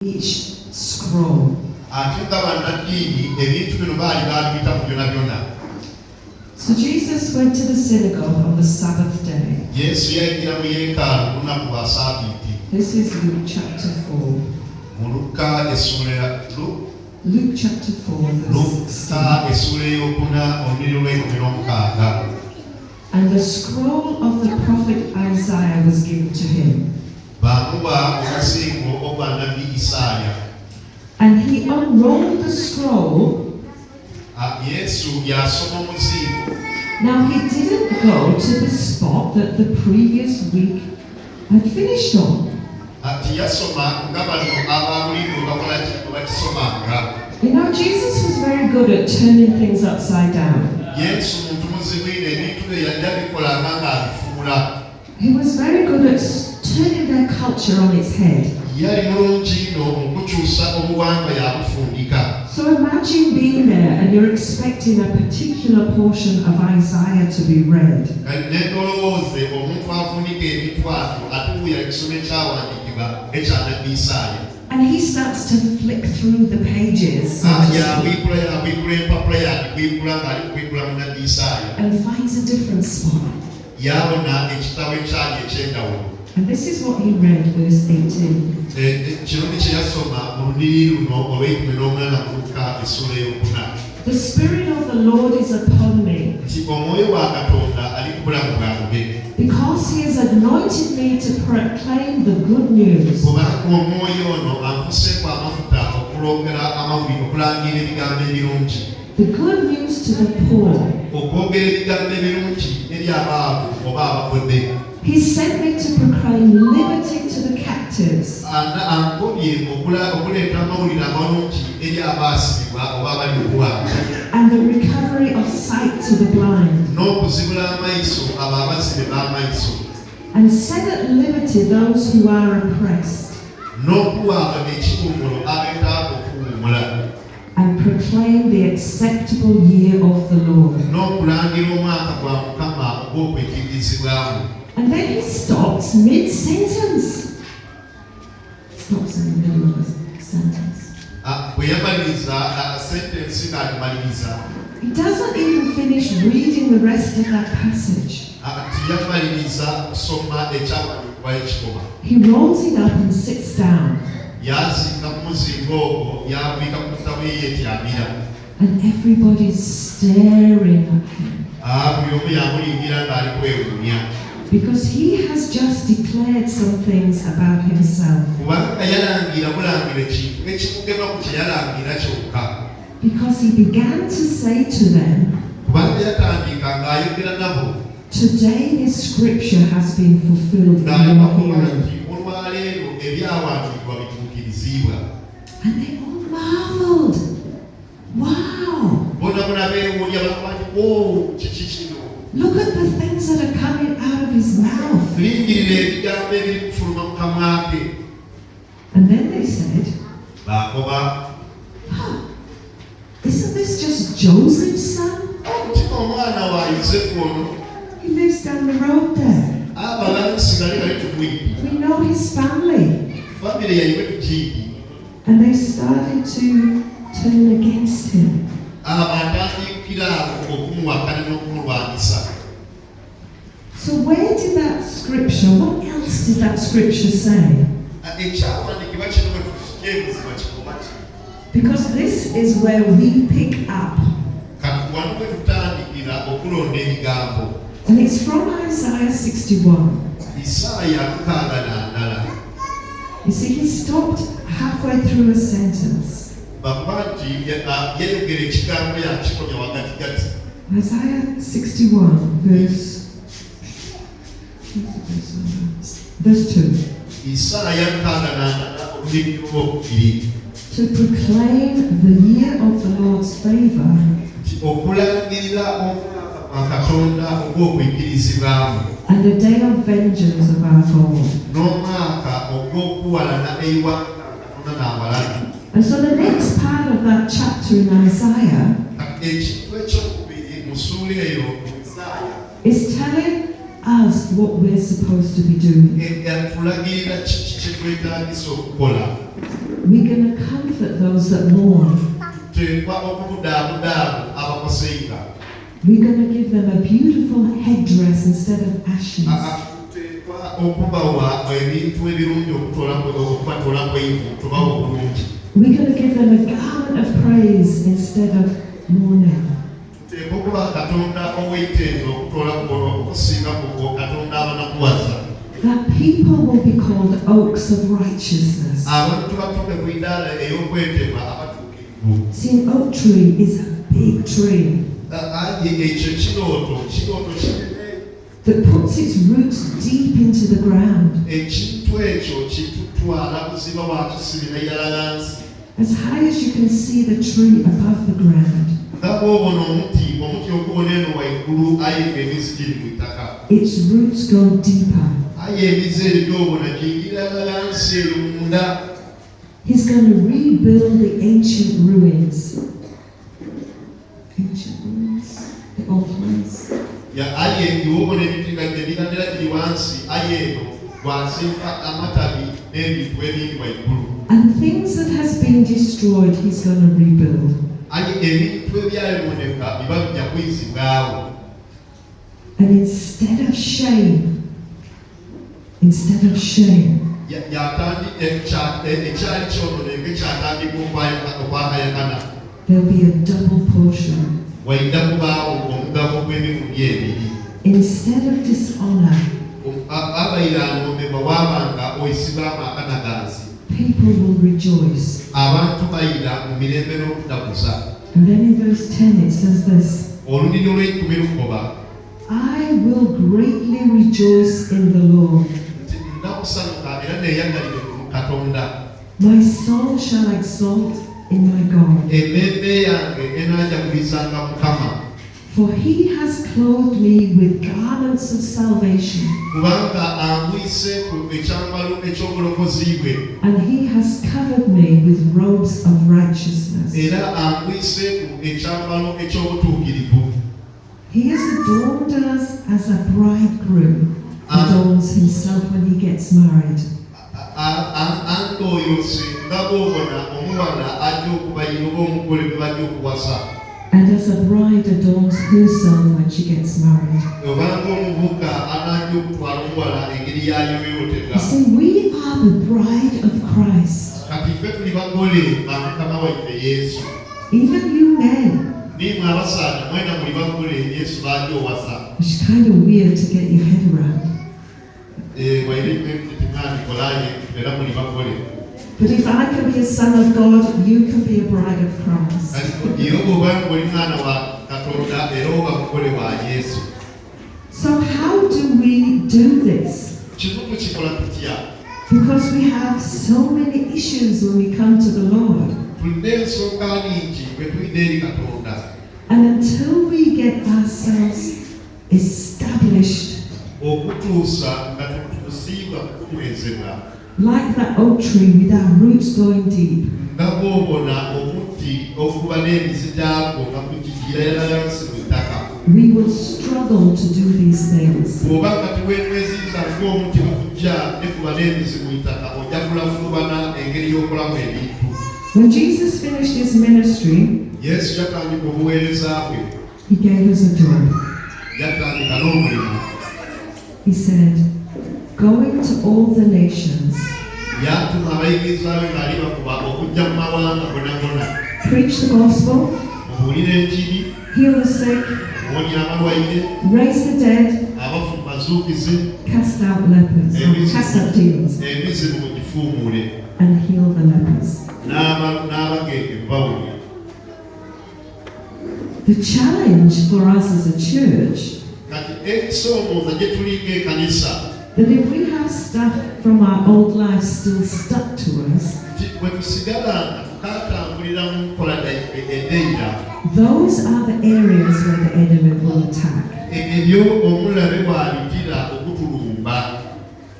each scroll. So Jesus went to the synagogue on the Sabbath day. This is Luke chapter 4. Luke chapter 4 verse 16. And the scroll of the prophet Isaiah was given to him. And he unrolled the scroll. Now he didn't go to the spot that the previous week had finished on. You know, Jesus was very good at turning things upside down. He was very good at turning their culture on its head. So imagine being there and you're expecting a particular portion of Isaiah to be read. And he starts to flick through the pages and finds a different spot. And this is what he read, verse 18. The Spirit of the Lord is upon me, because he has anointed me to proclaim the good news. The good news to the poor. He sent me to proclaim liberty to the captives and the recovery of sight to the blind, and set at liberty those who are oppressed, and proclaim the acceptable year of the Lord. And then he stops mid-sentence. Stops in the middle of a sentence. He doesn't even finish reading the rest of that passage. He rolls it up and sits down. And everybody's staring at him. Because he has just declared some things about himself. Because he began to say to them, today this scripture has been fulfilled in your hearing. And they all marveled. Wow! Look at the things that are coming out of his mouth. And then they said, isn't this just Joseph's son? He lives down the road there. We know his family. And they started to turn against him. So where did that scripture, what else did that scripture say? Because this is where we pick up. And it's from Isaiah 61. You see, he stopped halfway through a sentence. Isaiah 61, verse 2. To proclaim the year of the Lord's favor and the day of vengeance of our God. And so the next part of that chapter in Isaiah is telling us what we're supposed to be doing. We're going to comfort those that mourn. We're going to give them a beautiful headdress instead of ashes. We're going to give them a garment of praise instead of mourning. That people will be called oaks of righteousness. See, an oak tree is a big tree that puts its roots deep into the ground. As high as you can see the tree above the ground. Its roots go deeper. He's going to rebuild the ancient ruins. The old place. And things that has been destroyed, he's going to rebuild. And instead of shame, there'll be a double portion. Instead of dishonor, people will rejoice. And then in verse 10 it says this: I will greatly rejoice in the Lord. My soul shall exalt in my God. For he has clothed me with garments of salvation. And he has covered me with robes of righteousness. He has adorned us as a bridegroom adorns himself when he gets married. And as a bride adorns herself when she gets married. You see, we are the bride of Christ. Even you men. It's kind of weird to get your head around. But if I can be a son of God, you can be a bride of Christ. So how do we do this? Because we have so many issues when we come to the Lord. And until we get ourselves established like that oak tree with our roots going deep, we will struggle to do these things. When Jesus finished his ministry, he gave us a job. He said, going to all the nations, preach the gospel, heal the sick, raise the dead, cast out lepers, cast out demons, and heal the lepers. The challenge for us as a church, that if we have stuff from our old life still stuck to us, those are the areas where the enemy will attack.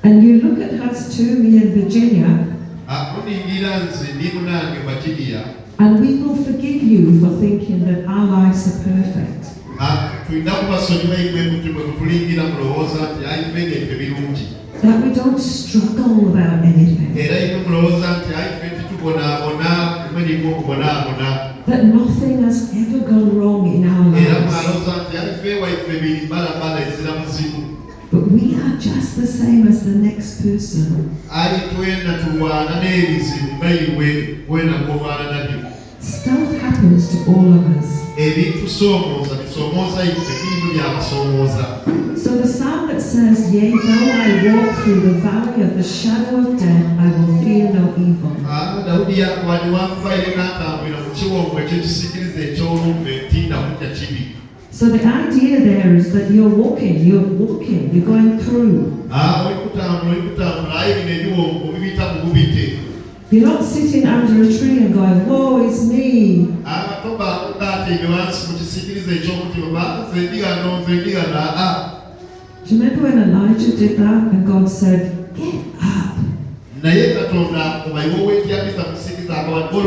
And you look at us too, me and Virginia, and we will forgive you for thinking that our lives are perfect. tulina kubasonyiwa imwe mutimwe kutulingira mulowooza nti ayifenge ffe birungi. That we don't struggle about anything. Era imwe mulowooza nti ayiffe titubonaabona imwe nimwe okubonaabona. That nothing has ever gone wrong in our Era lives. mwalowooza nti ayiffe waife biri mbalambala ezira muzimu. But we are just the same as the next person. Ali twena tulwana n'ebizibu nga iwe wena gwolwana nabyo. Stuff happens to all of us. Ebitusoomooza bisoomooza ife bintu byabasoomooza. So the psalm that says, "Yea, though I walk through the valley of the shadow of death, I will fear no evil." Dawudi yakwani wamvaire n'atambulira mu kiwonvu ekyekisikiriza eky'olumbe ntinda kutya kibi. So the idea there is that you're going through. Oli kutambula aye bino ebiwonvu bibita mu bubite. You're not sitting under a tree and going, "Woe is me." Toba kutatenge wansi mu kisikiriza eky'omutima nze ndigana. Do you remember when Elijah did that and God said, "Get up"? Naye Katonda obayiwo weetyamiza mu kisikiriza akaba